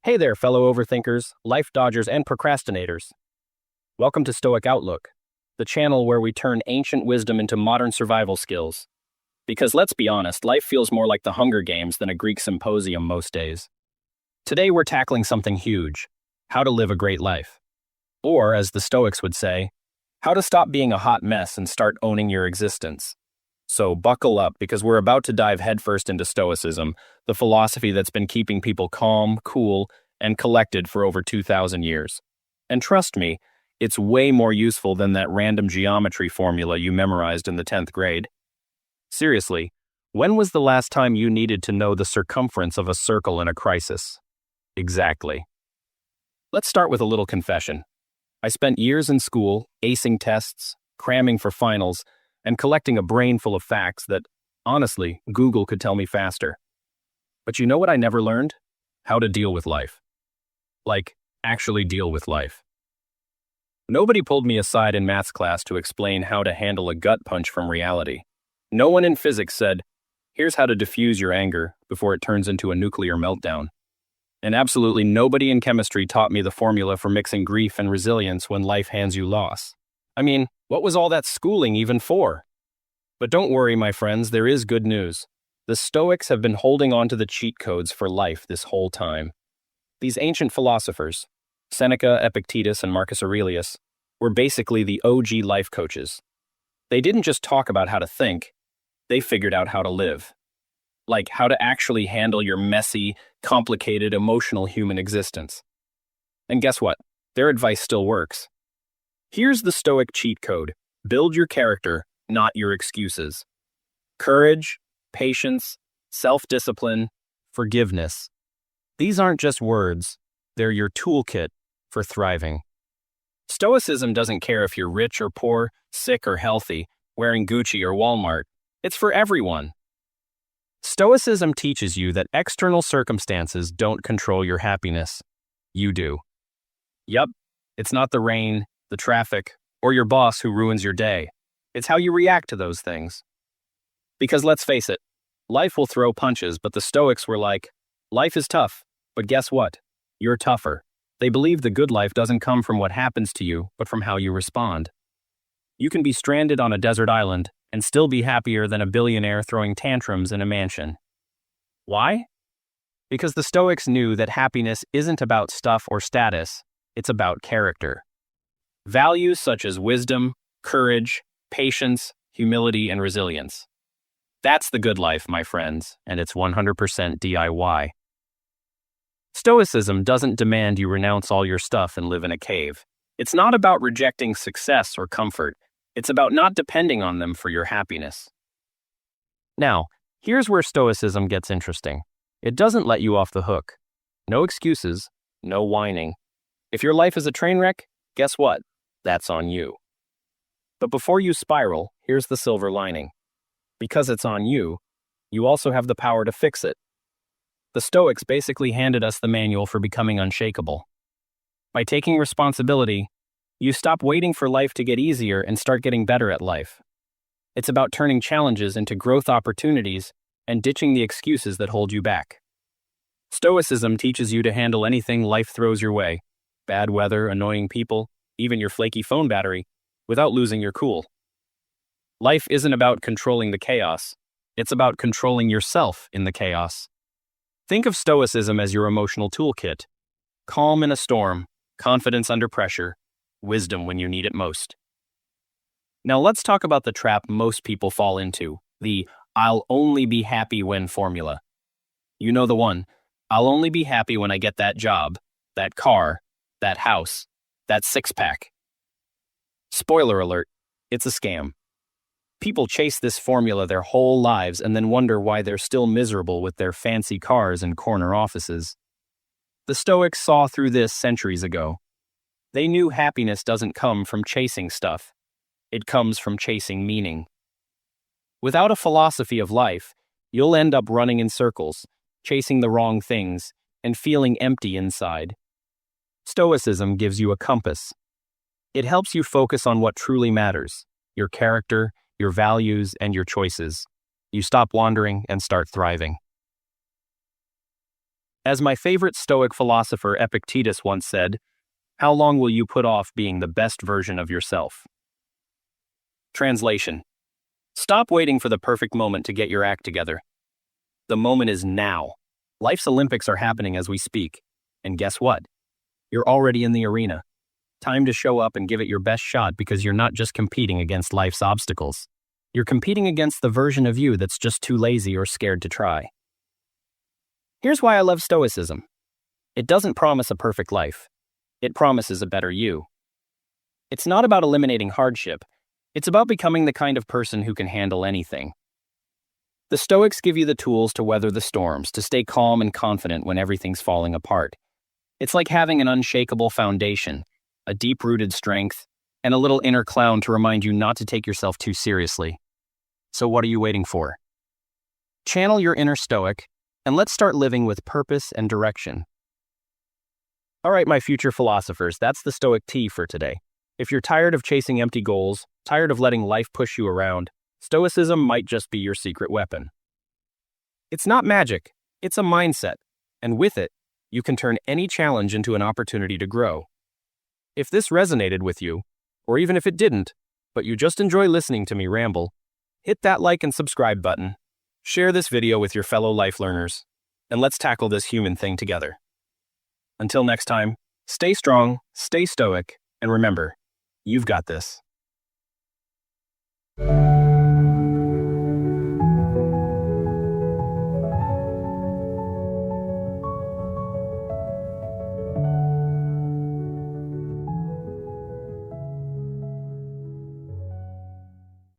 Hey there, fellow overthinkers, life dodgers, and procrastinators. Welcome to Stoic Outlook, the channel where we turn ancient wisdom into modern survival skills. Because let's be honest, life feels more like the Hunger Games than a Greek symposium most days. Today we're tackling something huge: how to live a great life. Or, as the Stoics would say, how to stop being a hot mess and start owning your existence. So buckle up, because we're about to dive headfirst into Stoicism, the philosophy that's been keeping people calm, cool, and collected for over 2,000 years. And trust me, it's way more useful than that random geometry formula you memorized in the 10th grade. Seriously, when was the last time you needed to know the circumference of a circle in a crisis? Exactly. Let's start with a little confession. I spent years in school, acing tests, cramming for finals, and collecting a brain full of facts that, honestly, Google could tell me faster. But you know what I never learned? How to deal with life. Like, actually deal with life. Nobody pulled me aside in maths class to explain how to handle a gut punch from reality. No one in physics said, here's how to diffuse your anger before it turns into a nuclear meltdown. And absolutely nobody in chemistry taught me the formula for mixing grief and resilience when life hands you loss. I mean, what was all that schooling even for? But don't worry, my friends, there is good news. The Stoics have been holding on to the cheat codes for life this whole time. These ancient philosophers, Seneca, Epictetus, and Marcus Aurelius, were basically the OG life coaches. They didn't just talk about how to think, they figured out how to live. Like how to actually handle your messy, complicated, emotional human existence. And guess what? Their advice still works. Here's the Stoic cheat code. Build your character, not your excuses. Courage, patience, self-discipline, forgiveness. These aren't just words, they're your toolkit for thriving. Stoicism doesn't care if you're rich or poor, sick or healthy, wearing Gucci or Walmart. It's for everyone. Stoicism teaches you that external circumstances don't control your happiness. You do. Yup, it's not the rain, the traffic, or your boss who ruins your day. It's how you react to those things. Because let's face it, life will throw punches, but the Stoics were like, life is tough, but guess what? You're tougher. They believe the good life doesn't come from what happens to you, but from how you respond. You can be stranded on a desert island and still be happier than a billionaire throwing tantrums in a mansion. Why? Because the Stoics knew that happiness isn't about stuff or status, it's about character. Values such as wisdom, courage, patience, humility, and resilience. That's the good life, my friends, and it's 100% DIY. Stoicism doesn't demand you renounce all your stuff and live in a cave. It's not about rejecting success or comfort. It's about not depending on them for your happiness. Now, here's where Stoicism gets interesting. It doesn't let you off the hook. No excuses, no whining. If your life is a train wreck, guess what? That's on you. But before you spiral, here's the silver lining. Because it's on you, you also have the power to fix it. The Stoics basically handed us the manual for becoming unshakable. By taking responsibility, you stop waiting for life to get easier and start getting better at life. It's about turning challenges into growth opportunities and ditching the excuses that hold you back. Stoicism teaches you to handle anything life throws your way: bad weather, annoying people, even your flaky phone battery, without losing your cool. Life isn't about controlling the chaos. It's about controlling yourself in the chaos. Think of Stoicism as your emotional toolkit. Calm in a storm, confidence under pressure, wisdom when you need it most. Now let's talk about the trap most people fall into, the "I'll only be happy when" formula. You know the one. I'll only be happy when I get that job, that car, that house, that six-pack. Spoiler alert, it's a scam. People chase this formula their whole lives and then wonder why they're still miserable with their fancy cars and corner offices. The Stoics saw through this centuries ago. They knew happiness doesn't come from chasing stuff. It comes from chasing meaning. Without a philosophy of life, you'll end up running in circles, chasing the wrong things, and feeling empty inside. Stoicism gives you a compass. It helps you focus on what truly matters: your character, your values, and your choices. You stop wandering and start thriving. As my favorite Stoic philosopher Epictetus once said, how long will you put off being the best version of yourself? Translation: stop waiting for the perfect moment to get your act together. The moment is now. Life's Olympics are happening as we speak. And guess what? You're already in the arena. Time to show up and give it your best shot, because you're not just competing against life's obstacles. You're competing against the version of you that's just too lazy or scared to try. Here's why I love Stoicism. It doesn't promise a perfect life. It promises a better you. It's not about eliminating hardship. It's about becoming the kind of person who can handle anything. The Stoics give you the tools to weather the storms, to stay calm and confident when everything's falling apart. It's like having an unshakable foundation, a deep-rooted strength, and a little inner clown to remind you not to take yourself too seriously. So what are you waiting for? Channel your inner Stoic, and let's start living with purpose and direction. All right, my future philosophers, that's the Stoic tea for today. If you're tired of chasing empty goals, tired of letting life push you around, Stoicism might just be your secret weapon. It's not magic, it's a mindset, and with it, you can turn any challenge into an opportunity to grow. If this resonated with you, or even if it didn't, but you just enjoy listening to me ramble, hit that like and subscribe button. Share this video with your fellow life learners, and let's tackle this human thing together. Until next time, stay strong, stay stoic, and remember, you've got this.